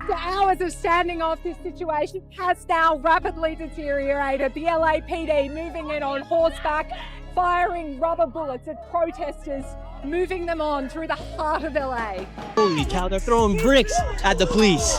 After hours of standing off, this situation has now rapidly deteriorated. The LAPD moving in on horseback, firing rubber bullets at protesters, moving them on through the heart of LA. Holy cow, they're throwing bricks at the police.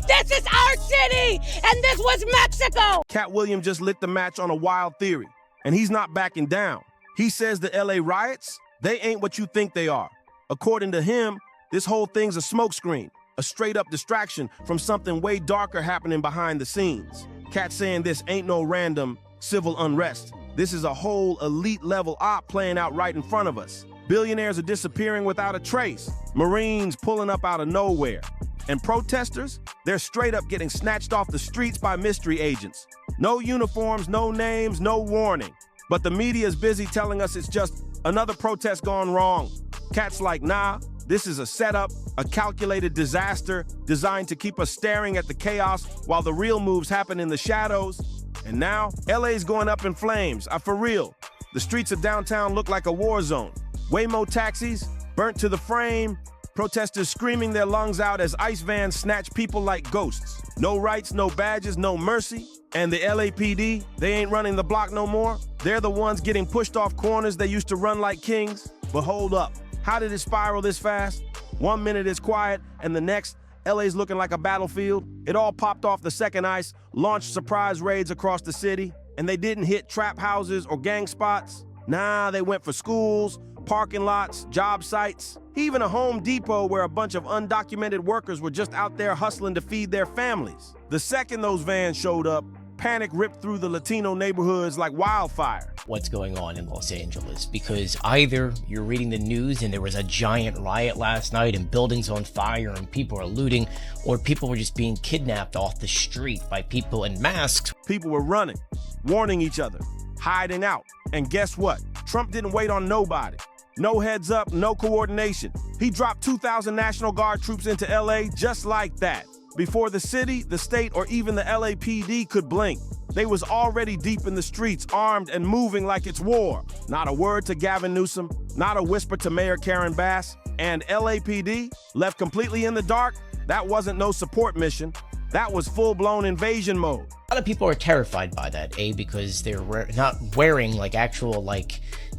This is our city, and this was Mexico! Katt Williams just lit the match on a wild theory, and he's not backing down. He says the LA riots, they ain't what you think they are. According to him, this whole thing's a smokescreen, a straight-up distraction from something way darker happening behind the scenes. Katt saying this ain't no random civil unrest. This is a whole elite-level op playing out right in front of us. Billionaires are disappearing without a trace. Marines pulling up out of nowhere. And protesters, they're straight up getting snatched off the streets by mystery agents. No uniforms, no names, no warning. But the media is busy telling us it's just another protest gone wrong. Katt's like, nah, this is a setup, a calculated disaster designed to keep us staring at the chaos while the real moves happen in the shadows. And now, LA's going up in flames, for real. The streets of downtown look like a war zone. Waymo taxis, burnt to the frame, protesters screaming their lungs out as ICE vans snatch people like ghosts. No rights, no badges, no mercy. And the LAPD, they ain't running the block no more. They're the ones getting pushed off corners they used to run like kings. But hold up, how did it spiral this fast? 1 minute it's quiet, and the next, LA's looking like a battlefield. It all popped off the second ICE, launched surprise raids across the city, and they didn't hit trap houses or gang spots. Nah, they went for schools, parking lots, job sites, even a Home Depot where a bunch of undocumented workers were just out there hustling to feed their families. The second those vans showed up, panic ripped through the Latino neighborhoods like wildfire. What's going on in Los Angeles? Because either you're reading the news and there was a giant riot last night and buildings on fire and people are looting, or people were just being kidnapped off the street by people in masks. People were running, warning each other, hiding out. And guess what? Trump didn't wait on nobody. No heads up, no coordination. He dropped 2,000 National Guard troops into LA just like that. Before the city, the state, or even the LAPD could blink. They was already deep in the streets, armed and moving like it's war. Not a word to Gavin Newsom, not a whisper to Mayor Karen Bass. And LAPD, left completely in the dark, that wasn't no support mission. That was full-blown invasion mode. A lot of people are terrified by that, because they're not wearing like actual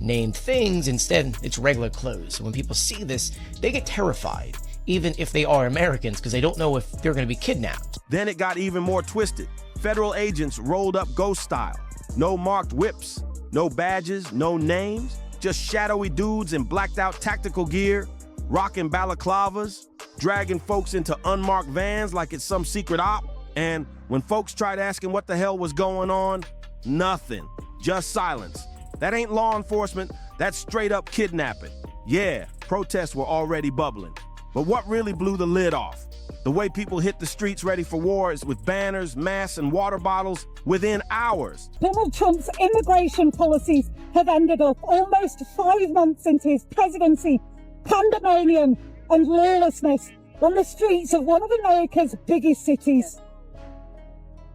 named things. Instead, it's regular clothes. So when people see this, they get terrified, even if they are Americans, because they don't know if they're going to be kidnapped. Then it got even more twisted. Federal agents rolled up ghost style. No marked whips, no badges, no names, just shadowy dudes in blacked out tactical gear, rocking balaclavas, dragging folks into unmarked vans like it's some secret op. And when folks tried asking what the hell was going on, nothing, just silence. That ain't law enforcement, that's straight up kidnapping. Yeah, protests were already bubbling. But what really blew the lid off? The way people hit the streets ready for war is with banners, masks, and water bottles within hours. Donald Trump's immigration policies have ended up almost 5 months into his presidency, pandemonium and lawlessness on the streets of one of America's biggest cities.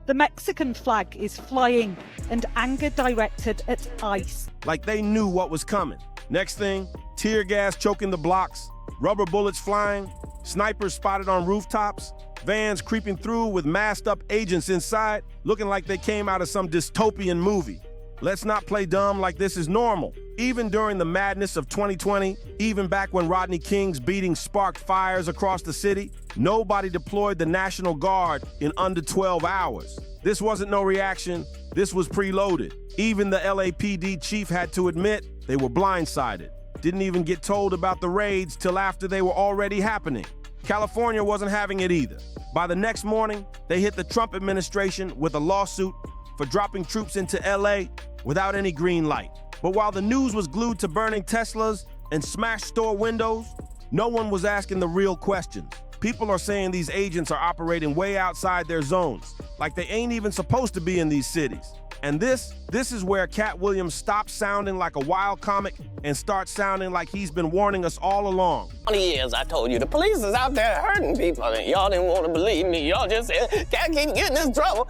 The Mexican flag is flying and anger directed at ICE. Like they knew what was coming. Next thing, tear gas choking the blocks, rubber bullets flying, snipers spotted on rooftops, vans creeping through with masked up agents inside, looking like they came out of some dystopian movie. Let's not play dumb like this is normal. Even during the madness of 2020, even back when Rodney King's beating sparked fires across the city, nobody deployed the National Guard in under 12 hours. This wasn't no reaction, this was preloaded. Even the LAPD chief had to admit they were blindsided. Didn't even get told about the raids till after they were already happening. California wasn't having it either. By the next morning, they hit the Trump administration with a lawsuit for dropping troops into LA without any green light. But while the news was glued to burning Teslas and smashed store windows, no one was asking the real questions. People are saying these agents are operating way outside their zones, like they ain't even supposed to be in these cities. And this is where Katt Williams stops sounding like a wild comic and starts sounding like he's been warning us all along. 20 years I told you the police is out there hurting people, and y'all didn't want to believe me. Y'all just said, Katt keep getting in trouble.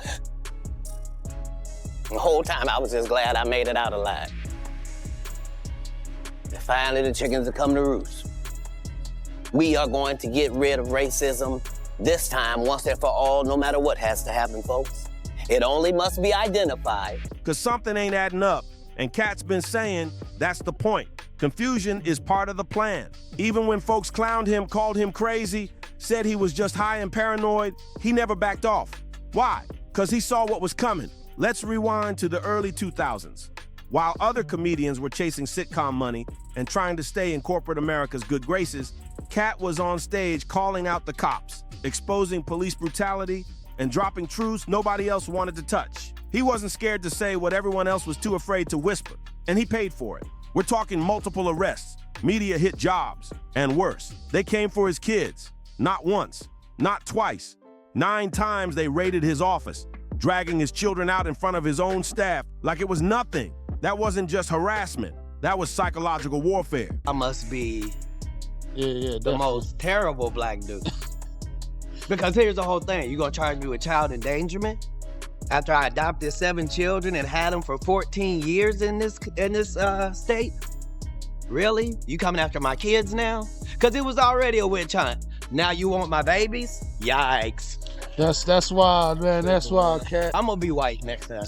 The whole time I was just glad I made it out alive. finally the chickens have come to roost. We are going to get rid of racism this time, once and for all, no matter what has to happen, folks. It only must be identified. Because something ain't adding up, and Katt's been saying that's the point. Confusion is part of the plan. Even when folks clowned him, called him crazy, said he was just high and paranoid, he never backed off. Why? Because he saw what was coming. Let's rewind to the early 2000s. While other comedians were chasing sitcom money and trying to stay in corporate America's good graces, Katt was on stage calling out the cops, exposing police brutality, and dropping truths nobody else wanted to touch. He wasn't scared to say what everyone else was too afraid to whisper, and he paid for it. We're talking multiple arrests, media hit jobs, and worse, they came for his kids. Not once, not twice. 9 times they raided his office, dragging his children out in front of his own staff like it was nothing. That wasn't just harassment, that was psychological warfare. I must be the most terrible black dude. Because here's the whole thing. You gonna charge me with child endangerment? After I adopted 7 children and had them for 14 years in this state? Really? You coming after my kids now? Because it was already a witch hunt. Now you want my babies? Yikes. That's wild, man. That's wild, Katt. I'm gonna be white next time.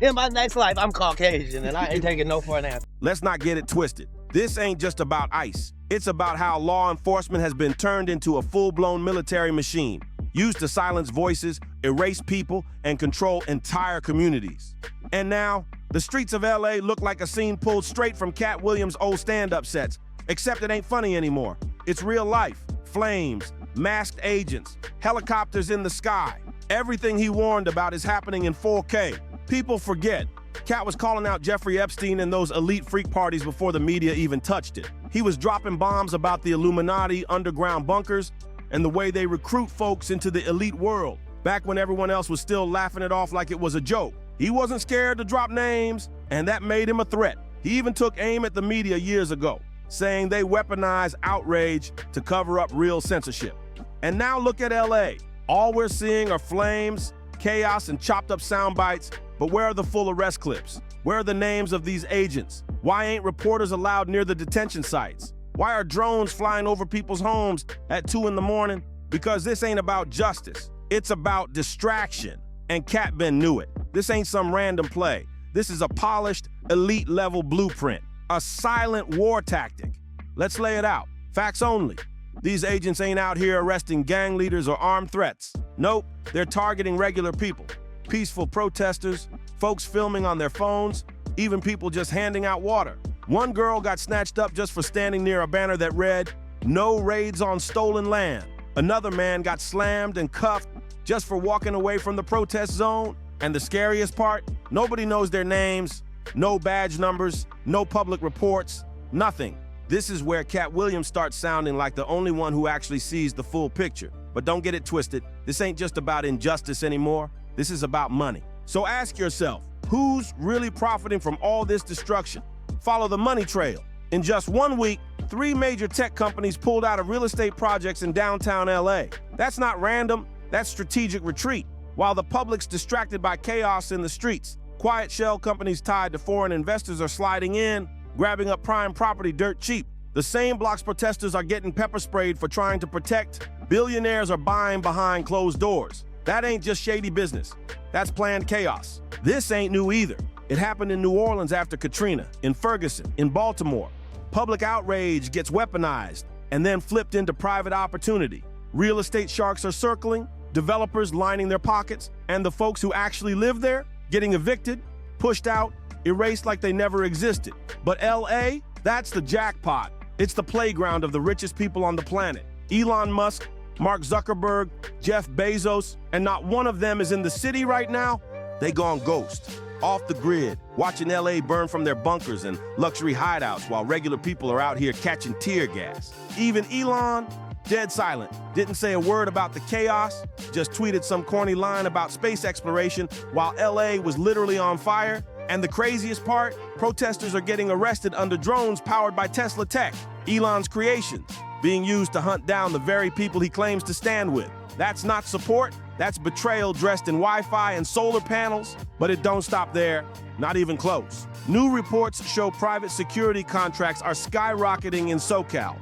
In my next life, I'm Caucasian and I ain't taking no for an answer. Let's not get it twisted. This ain't just about ICE. It's about how law enforcement has been turned into a full-blown military machine, used to silence voices, erase people, and control entire communities. And now, the streets of LA look like a scene pulled straight from Katt Williams' old stand-up sets, except it ain't funny anymore. It's real life. Flames, masked agents, helicopters in the sky. Everything he warned about is happening in 4K. People forget. Katt was calling out Jeffrey Epstein and those elite freak parties before the media even touched it. He was dropping bombs about the Illuminati underground bunkers and the way they recruit folks into the elite world, back when everyone else was still laughing it off like it was a joke. He wasn't scared to drop names, and that made him a threat. He even took aim at the media years ago, saying they weaponize outrage to cover up real censorship. And now look at LA. All we're seeing are flames, chaos, and chopped up sound bites. But where are the full arrest clips? Where are the names of these agents? Why ain't reporters allowed near the detention sites? Why are drones flying over people's homes at 2 in the morning? Because this ain't about justice. It's about distraction. And Katt Ben knew it. This ain't some random play. This is a polished, elite-level blueprint. A silent war tactic. Let's lay it out. Facts only. These agents ain't out here arresting gang leaders or armed threats. Nope, they're targeting regular people. Peaceful protesters, folks filming on their phones, even people just handing out water. One girl got snatched up just for standing near a banner that read, "No raids on stolen land." Another man got slammed and cuffed just for walking away from the protest zone. And the scariest part, nobody knows their names, no badge numbers, no public reports, nothing. This is where Katt Williams starts sounding like the only one who actually sees the full picture. But don't get it twisted, this ain't just about injustice anymore. This is about money. So ask yourself, who's really profiting from all this destruction? Follow the money trail. In just 1 week, 3 major tech companies pulled out of real estate projects in downtown LA. That's not random, that's strategic retreat. While the public's distracted by chaos in the streets, quiet shell companies tied to foreign investors are sliding in, grabbing up prime property dirt cheap. The same blocks protesters are getting pepper sprayed for trying to protect. Billionaires are buying behind closed doors. That ain't just shady business. That's planned chaos. This ain't new either. It happened in New Orleans after Katrina, in Ferguson, in Baltimore. Public outrage gets weaponized and then flipped into private opportunity. Real estate sharks are circling, developers lining their pockets, and the folks who actually live there getting evicted, pushed out, erased like they never existed. But LA, that's the jackpot. It's the playground of the richest people on the planet. Elon Musk, Mark Zuckerberg, Jeff Bezos, and not one of them is in the city right now. They gone ghost, off the grid, watching LA burn from their bunkers and luxury hideouts while regular people are out here catching tear gas. Even Elon, dead silent, didn't say a word about the chaos, just tweeted some corny line about space exploration while LA was literally on fire. And the craziest part, protesters are getting arrested under drones powered by Tesla tech, Elon's creations, being used to hunt down the very people he claims to stand with. That's not support, That's betrayal dressed in Wi-Fi and solar panels, but it don't stop there, not even close. New reports show private security contracts are skyrocketing in SoCal.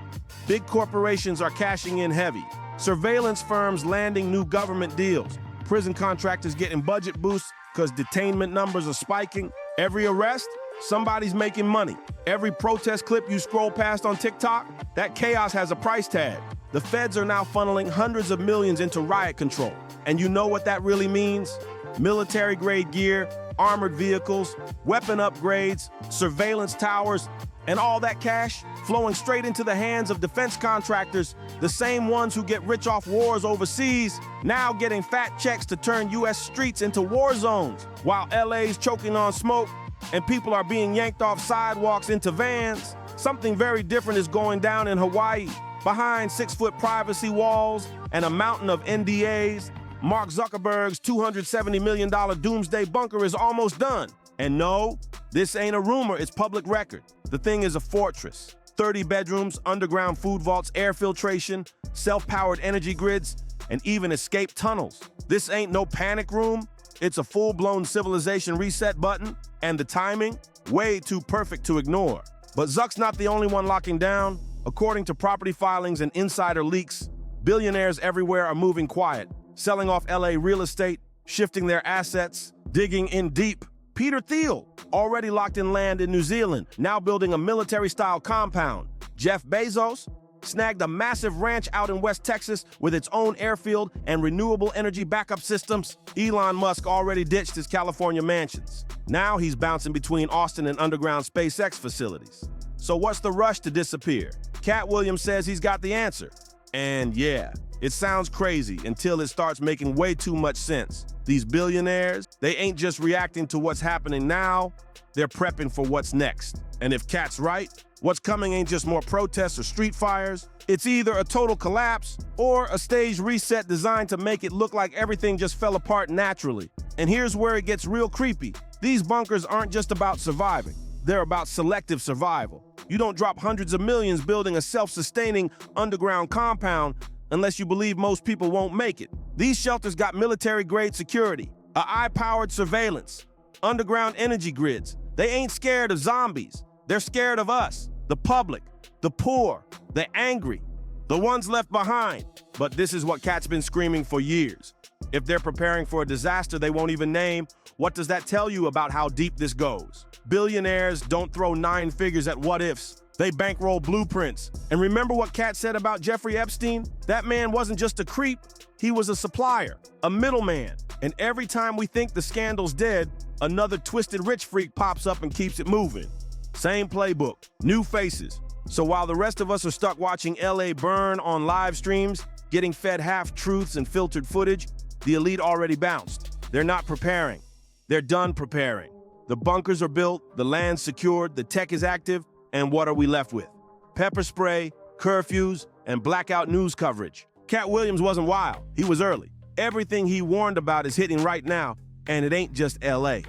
Big corporations are cashing in heavy. Surveillance firms landing new government deals. Prison contractors getting budget boosts because detainment numbers are spiking. Every arrest, somebody's making money. Every protest clip you scroll past on TikTok, that chaos has a price tag. The feds are now funneling hundreds of millions into riot control. And you know what that really means? Military-grade gear, armored vehicles, weapon upgrades, surveillance towers, and all that cash flowing straight into the hands of defense contractors, the same ones who get rich off wars overseas, now getting fat checks to turn U.S. streets into war zones, while LA's choking on smoke and people are being yanked off sidewalks into vans. Something very different is going down in Hawaii. Behind 6-foot privacy walls and a mountain of NDAs, Mark Zuckerberg's $270 million doomsday bunker is almost done. And no, this ain't a rumor, it's public record. The thing is a fortress. 30 bedrooms, underground food vaults, air filtration, self-powered energy grids, and even escape tunnels. This ain't no panic room. It's a full-blown civilization reset button, and the timing, way too perfect to ignore. But Zuck's not the only one locking down. According to property filings and insider leaks, billionaires everywhere are moving quiet, selling off LA real estate, shifting their assets, digging in deep. Peter Thiel, already locked in land in New Zealand, now building a military-style compound. Jeff Bezos snagged a massive ranch out in West Texas with its own airfield and renewable energy backup systems. Elon Musk already ditched his California mansions. Now he's bouncing between Austin and underground SpaceX facilities. So what's the rush to disappear? Katt Williams says he's got the answer. And yeah, it sounds crazy until it starts making way too much sense. These billionaires, they ain't just reacting to what's happening now, they're prepping for what's next. And if Katt's right, what's coming ain't just more protests or street fires. It's either a total collapse or a staged reset designed to make it look like everything just fell apart naturally. And here's where it gets real creepy. These bunkers aren't just about surviving. They're about selective survival. You don't drop hundreds of millions building a self-sustaining underground compound unless you believe most people won't make it. These shelters got military-grade security, AI-powered surveillance, underground energy grids. They ain't scared of zombies. They're scared of us, the public, the poor, the angry, the ones left behind. But this is what Katt's been screaming for years. If they're preparing for a disaster they won't even name, what does that tell you about how deep this goes? Billionaires don't throw 9 figures at what-ifs. They bankroll blueprints. And remember what Katt said about Jeffrey Epstein? That man wasn't just a creep, he was a supplier, a middleman. And every time we think the scandal's dead, another twisted rich freak pops up and keeps it moving. Same playbook, new faces. So while the rest of us are stuck watching LA burn on live streams, getting fed half-truths and filtered footage, the elite already bounced. They're not preparing. They're done preparing. The bunkers are built, the land's secured, the tech is active, and what are we left with? Pepper spray, curfews, and blackout news coverage. Katt Williams wasn't wild, he was early. Everything he warned about is hitting right now, and it ain't just LA.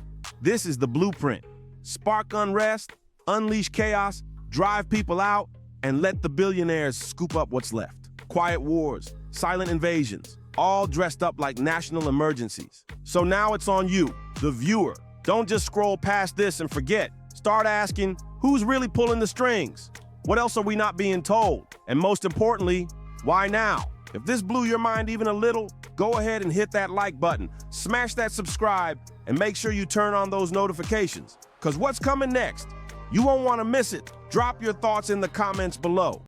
This is the blueprint. Spark unrest, unleash chaos, drive people out, and let the billionaires scoop up what's left. Quiet wars, silent invasions, all dressed up like national emergencies. So now it's on you, the viewer. Don't just scroll past this and forget. Start asking, who's really pulling the strings? What else are we not being told? And most importantly, why now? If this blew your mind even a little, go ahead and hit that like button, smash that subscribe, and make sure you turn on those notifications. Because what's coming next? You won't want to miss it. Drop your thoughts in the comments below.